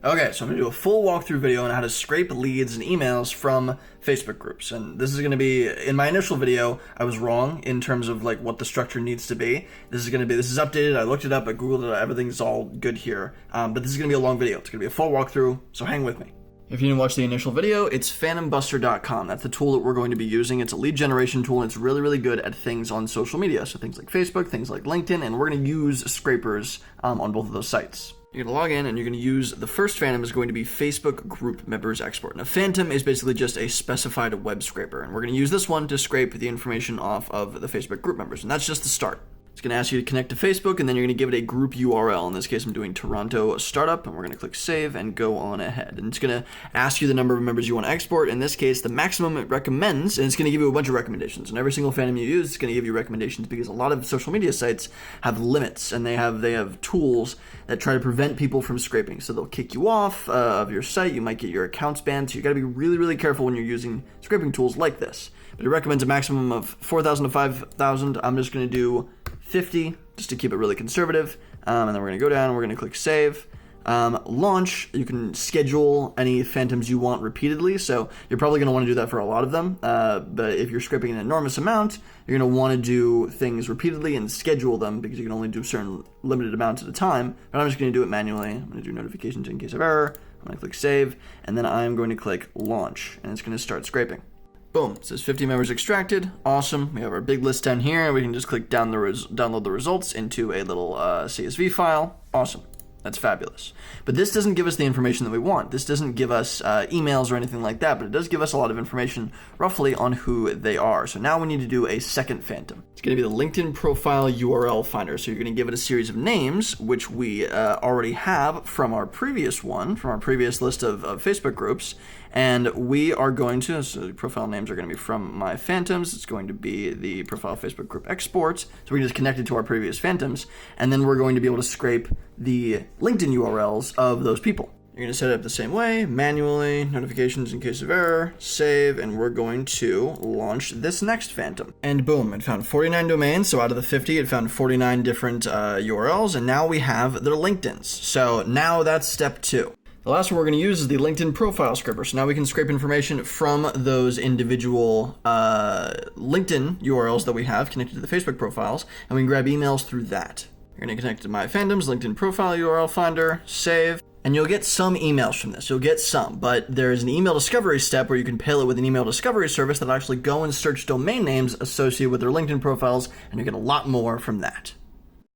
Okay, so I'm going to do a full walkthrough video on how to scrape leads and emails from Facebook groups. And this is going to be, in my initial video, I was wrong in terms of like what the structure needs to be. This is updated, I looked it up, I Googled it, everything's all good here. But this is going to be a long video. It's going to be a full walkthrough, so hang with me. If you didn't watch the initial video, it's phantombuster.com. That's the tool that we're going to be using. It's a lead generation tool, and it's really, really good at things on social media. So things like Facebook, things like LinkedIn, and we're going to use scrapers on both of those sites. You're going to log in and you're going to use, the first Phantom is going to be Facebook group members export. Now Phantom is basically just a specified web scraper, and we're going to use this one to scrape the information off of the Facebook group members, and that's just the start. It's going to ask you to connect to Facebook, and then you're going to give it a group URL. In this case, I'm doing Toronto Startup, and we're going to click Save and go on ahead. And it's going to ask you the number of members you want to export. In this case, the maximum it recommends, and it's going to give you a bunch of recommendations. And every single Phantom you use is going to give you recommendations because a lot of social media sites have limits, and they have tools that try to prevent people from scraping. So they'll kick you off of your site. You might get your accounts banned. So you got to be really, really careful when you're using scraping tools like this. But it recommends a maximum of 4,000 to 5,000. I'm just going to do 50 just to keep it really conservative, and then we're going to go down and we're going to click Save. Launch, you can schedule any Phantoms you want repeatedly, so you're probably going to want to do that for a lot of them, but if you're scraping an enormous amount, you're going to want to do things repeatedly and schedule them because you can only do certain limited amounts at a time. But I'm just going to do it manually. I'm going to do notifications in case of error. I'm going to click Save, and then I'm going to click Launch, and it's going to start scraping. Boom, it says 50 members extracted. Awesome. We have our big list down here. We can just click download the results into a little CSV file. Awesome. That's fabulous. But this doesn't give us the information that we want. This doesn't give us emails or anything like that, but it does give us a lot of information roughly on who they are. So now we need to do a second Phantom. It's going to be the LinkedIn profile URL finder. So you're going to give it a series of names, which we already have from our previous list of Facebook groups. And we are going to, so the profile names are going to be from my Phantoms. It's going to be the profile Facebook group exports. So we can just connect it to our previous Phantoms. And then we're going to be able to scrape the LinkedIn URLs of those people. You're going to set it up the same way, manually, notifications in case of error, save, and we're going to launch this next Phantom. And boom, it found 49 domains, so out of the 50, it found 49 different URLs, and now we have their LinkedIns. So now that's step 2. The last one we're going to use is the LinkedIn profile scraper. So now we can scrape information from those individual LinkedIn URLs that we have connected to the Facebook profiles, and we can grab emails through that. You're going to connect to My Phantoms, LinkedIn profile URL finder, save, and you'll get some emails from this. You'll get some, but there's an email discovery step where you can pair it with an email discovery service that'll actually go and search domain names associated with their LinkedIn profiles, and you get a lot more from that.